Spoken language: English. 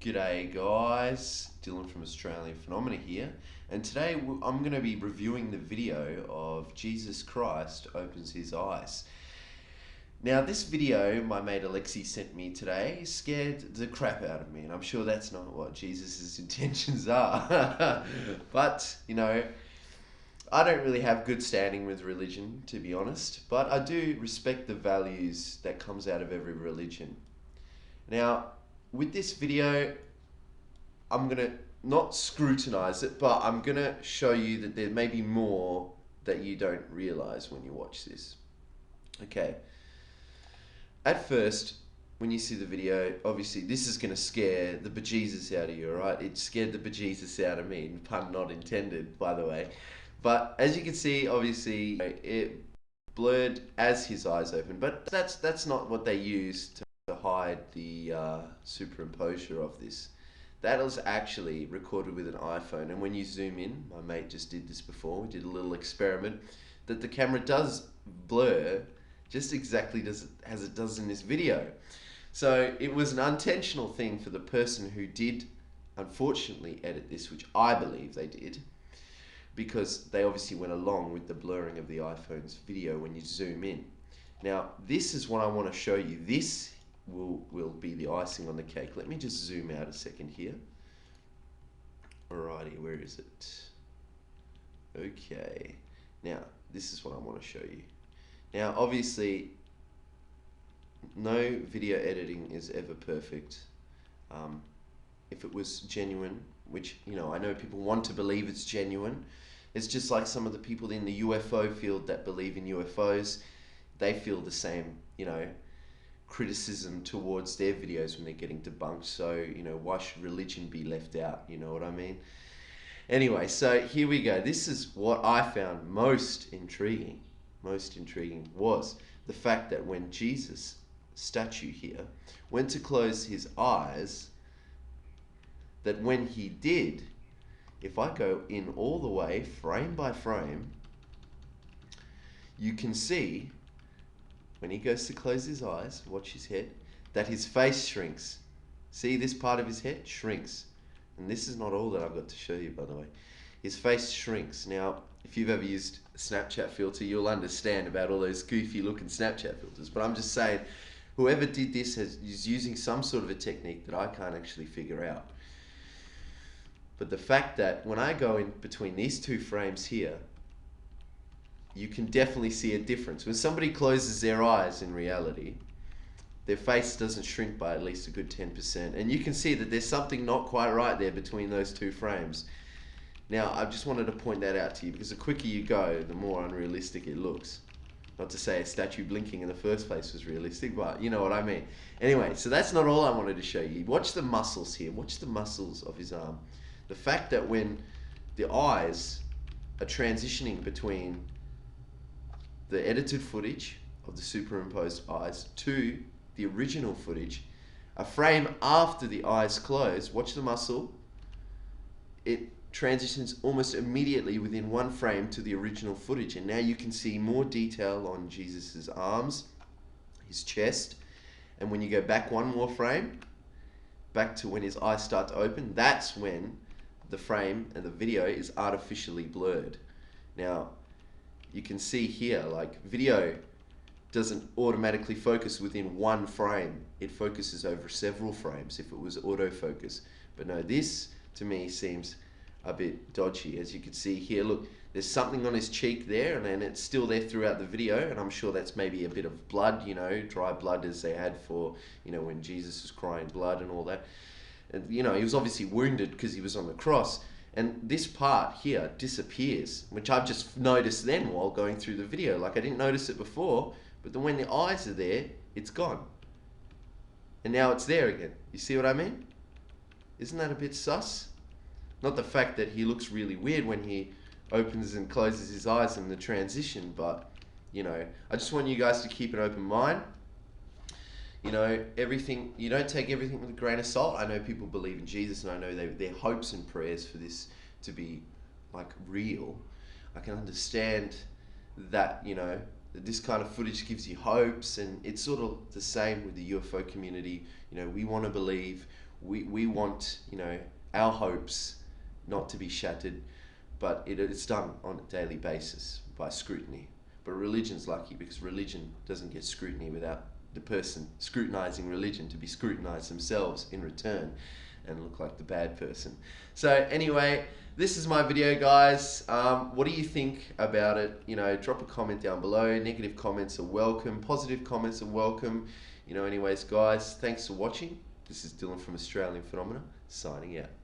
G'day guys, Dylan from Australian Phenomena here, and today I'm going to be reviewing the video of Jesus Christ opens his eyes. Now this video my mate Alexi sent me today scared the crap out of me, and I'm sure that's not what Jesus' intentions are. But, I don't really have good standing with religion, to be honest, but I do respect the values that comes out of every religion. Now, with this video, I'm going to not scrutinize it, but I'm going to show you that there may be more that you don't realize when you watch this. Okay. At first, when you see the video, obviously this is going to scare the bejesus out of you, alright? It scared the bejesus out of me, pun not intended, by the way. But as you can see, obviously, it blurred as his eyes opened, but that's not what they used to hide the superimposure of this. That was actually recorded with an iPhone, and when you zoom in, my mate just did this before, we did a little experiment, that the camera does blur just exactly as it does in this video. So it was an unintentional thing for the person who did unfortunately edit this, which I believe they did, because they obviously went along with the blurring of the iPhone's video when you zoom in. Now, this is what I want to show you. This will be the icing on the cake. Let me just zoom out a second here. Alrighty, where is it? Okay. Now, this is what I want to show you. Now, obviously, no video editing is ever perfect. If it was genuine, which, I know people want to believe it's genuine. It's just like some of the people in the UFO field that believe in UFOs. They feel the same, criticism towards their videos when they're getting debunked. So, why should religion be left out? You know what I mean? Anyway, so here we go. This is what I found most intriguing. Most intriguing was the fact that when Jesus' statue here went to close his eyes, that when he did, if I go in all the way, frame by frame, you can see when he goes to close his eyes, watch his head, that his face shrinks. See, this part of his head shrinks. And this is not all that I've got to show you, by the way. His face shrinks. Now, if you've ever used a Snapchat filter, you'll understand about all those goofy looking Snapchat filters. But I'm just saying, whoever did this is using some sort of a technique that I can't actually figure out. But the fact that when I go in between these two frames here, you can definitely see a difference. When somebody closes their eyes in reality, their face doesn't shrink by at least a good 10%. And you can see that there's something not quite right there between those two frames. Now, I just wanted to point that out to you, because the quicker you go, the more unrealistic it looks. Not to say a statue blinking in the first place was realistic, but you know what I mean. Anyway, so that's not all I wanted to show you. Watch the muscles here. Watch the muscles of his arm. The fact that when the eyes are transitioning between the edited footage of the superimposed eyes to the original footage, a frame after the eyes close, watch the muscle, it transitions almost immediately within one frame to the original footage, and now you can see more detail on Jesus's arms, his chest, and when you go back one more frame, back to when his eyes start to open, that's when the frame and the video is artificially blurred. Now, you can see here, like, video doesn't automatically focus within one frame. It focuses over several frames if it was autofocus. But no, this to me seems a bit dodgy. As you can see here, look, there's something on his cheek there, and then it's still there throughout the video, and I'm sure that's maybe a bit of blood, dry blood as they had for, when Jesus was crying blood and all that. And, he was obviously wounded because he was on the cross. And this part here disappears, which I've just noticed then while going through the video. Like, I didn't notice it before, but then when the eyes are there, it's gone. And now it's there again. You see what I mean? Isn't that a bit sus? Not the fact that he looks really weird when he opens and closes his eyes in the transition, but, I just want you guys to keep an open mind. Everything, you don't take everything with a grain of salt. I know people believe in Jesus, and I know their hopes and prayers for this to be, like, real. I can understand that, that this kind of footage gives you hopes, and it's sort of the same with the UFO community. We want to believe, we want, you know, our hopes not to be shattered, but it's done on a daily basis by scrutiny. But religion's lucky, because religion doesn't get scrutiny without the person scrutinizing religion to be scrutinized themselves in return and look like the bad person. So anyway, this is my video, guys. What do you think about it? You know, drop a comment down below. Negative comments are welcome. Positive comments are welcome. You know, anyways, guys, thanks for watching. This is Dylan from Australian Phenomena, signing out.